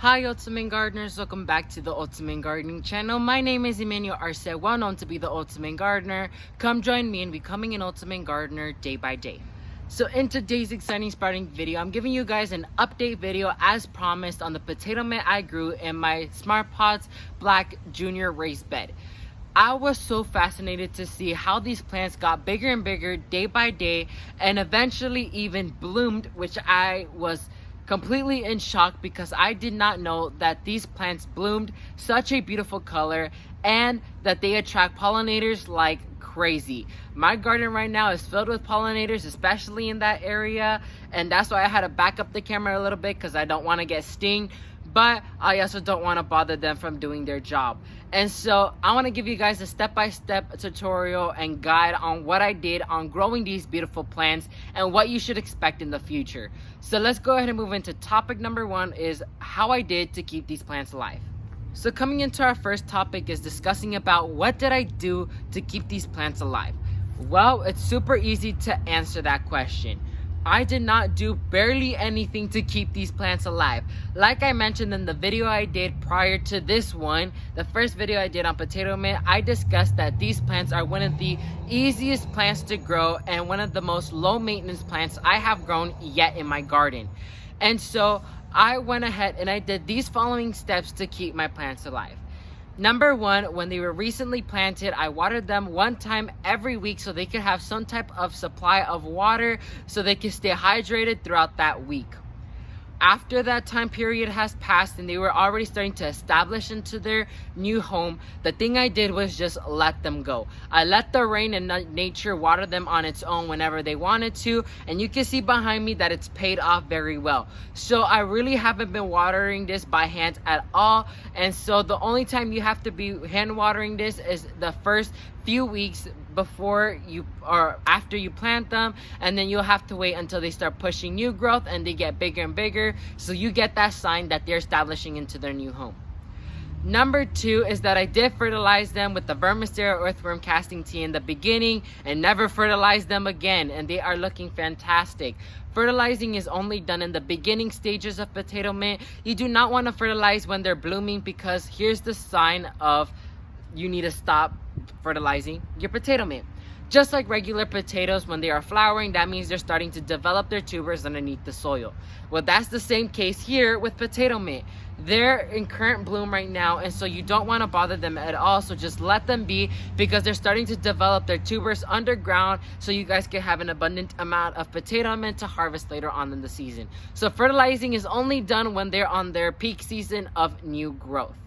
Hi Ultimate Gardeners, welcome back to the Ultimate Gardening channel. My name is Emmanuel Arce, well known to be the Ultimate Gardener. Come join me in becoming an Ultimate Gardener day by day. So in today's exciting sprouting video, I'm giving you guys an update video as promised on the potato mint I grew in my Smart Pots Black Junior raised bed. I was so fascinated to see how these plants got bigger and bigger day by day and eventually even bloomed, which I was completely in shock because I did not know that these plants bloomed such a beautiful color and that they attract pollinators like crazy. My garden right now is filled with pollinators, especially in that area, and that's why I had to back up the camera a little bit because I don't want to get stinged, but I also don't want to bother them from doing their job. And so I want to give you guys a step-by-step tutorial and guide on what I did on growing these beautiful plants and what you should expect in the future. So let's go ahead and move into topic number one, is how I did to keep these plants alive. So coming into our first topic is discussing about what did I do to keep these plants alive. Well, it's super easy to answer that question. I did not do barely anything to keep these plants alive. Like I mentioned in the video I did prior to this one, the first video I did on potato mint, I discussed that these plants are one of the easiest plants to grow and one of the most low maintenance plants I have grown yet in my garden. And so I went ahead and I did these following steps to keep my plants alive. Number one, when they were recently planted, I watered them one time every week so they could have some type of supply of water so they could stay hydrated throughout that week. After that time period has passed and they were already starting to establish into their new home, the thing I did was just let them go. I let the rain and nature water them on its own whenever they wanted to, and you can see behind me that it's paid off very well. So I really haven't been watering this by hand at all, and so the only time you have to be hand watering this is the first few weeks before you or after you plant them, and then you'll have to wait until they start pushing new growth and they get bigger and bigger, so you get that sign that they're establishing into their new home. Number two is that I did fertilize them with the Vermicera earthworm casting tea in the beginning and never fertilized them again, and they are looking fantastic. Fertilizing is only done in the beginning stages of potato mint. You do not want to fertilize when they're blooming, because here's the sign of you need to stop fertilizing your potato mint. Just like regular potatoes, when they are flowering, that means they're starting to develop their tubers underneath the soil. Well, that's the same case here with potato mint. They're in current bloom right now, and so you don't want to bother them at all, so just let them be, because they're starting to develop their tubers underground so you guys can have an abundant amount of potato mint to harvest later on in the season. So fertilizing is only done when they're on their peak season of new growth.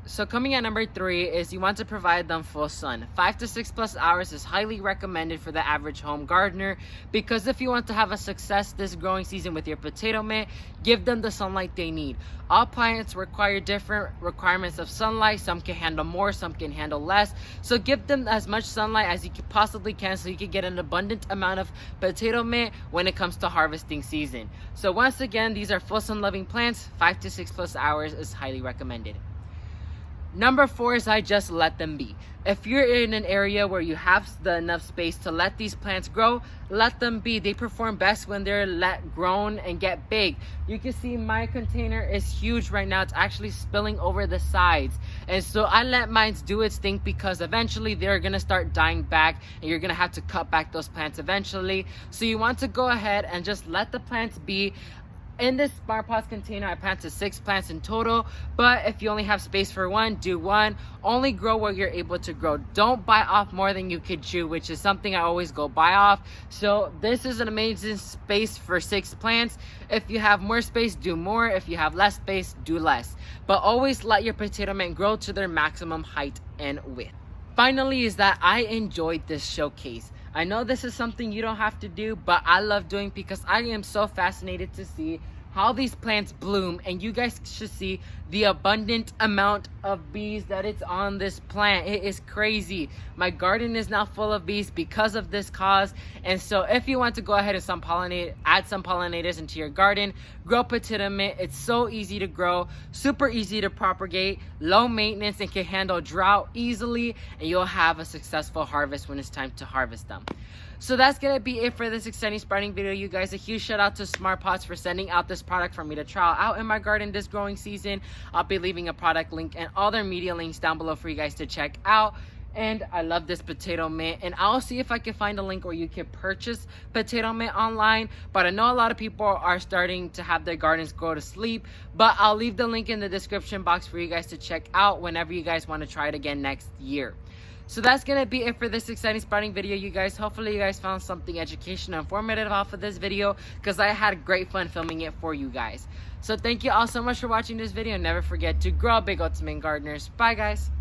So coming at number three is you want to provide them full sun. 5 to 6 plus hours is highly recommended for the average home gardener, because if you want to have a success this growing season with your potato mint, give them the sunlight they need. All plants require different requirements of sunlight. Some can handle more, some can handle less. So give them as much sunlight as you possibly can so you can get an abundant amount of potato mint when it comes to harvesting season. So once again, these are full sun loving plants. 5 to 6 plus hours is highly recommended. Number four is I just let them be. If you're in an area where you have enough space to let these plants grow, let them be. They perform best when they're let grown and get big. You can see my container is huge right now. It's actually spilling over the sides. And so I let mine do its thing, because eventually they're going to start dying back and you're going to have to cut back those plants eventually. So you want to go ahead and just let the plants be. In this Smart Pots container, I planted 6 plants in total, but if you only have space for one, do one. Only grow where you're able to grow. Don't bite off more than you could chew, which is something I always go buy off. So this is an amazing space for 6 plants. If you have more space, do more. If you have less space, do less. But always let your potato mint grow to their maximum height and width. Finally is that I enjoyed this showcase. I know this is something you don't have to do, but I love doing, because I am so fascinated to see how these plants bloom, and you guys should see the abundant amount of bees that it's on this plant. It is crazy. My garden is now full of bees because of this cause. And so if you want to go ahead and add some pollinators into your garden, grow potato mint. It's so easy to grow, super easy to propagate, low maintenance, and can handle drought easily, and you'll have a successful harvest when it's time to harvest them. So that's gonna be it for this exciting sprouting video, you guys. A huge shout out to Smart Pots for sending out this product for me to trial out in my garden this growing season. I'll be leaving a product link and all their media links down below for you guys to check out. And I love this potato mint, and I'll see if I can find a link where you can purchase potato mint online. But I know a lot of people are starting to have their gardens go to sleep, but I'll leave the link in the description box for you guys to check out whenever you guys want to try it again next year. So that's gonna be it for this exciting sprouting video, you guys. Hopefully you guys found something educational and informative off of this video, because I had great fun filming it for you guys. So thank you all so much for watching this video, and never forget to grow big, ultimate gardeners. Bye guys.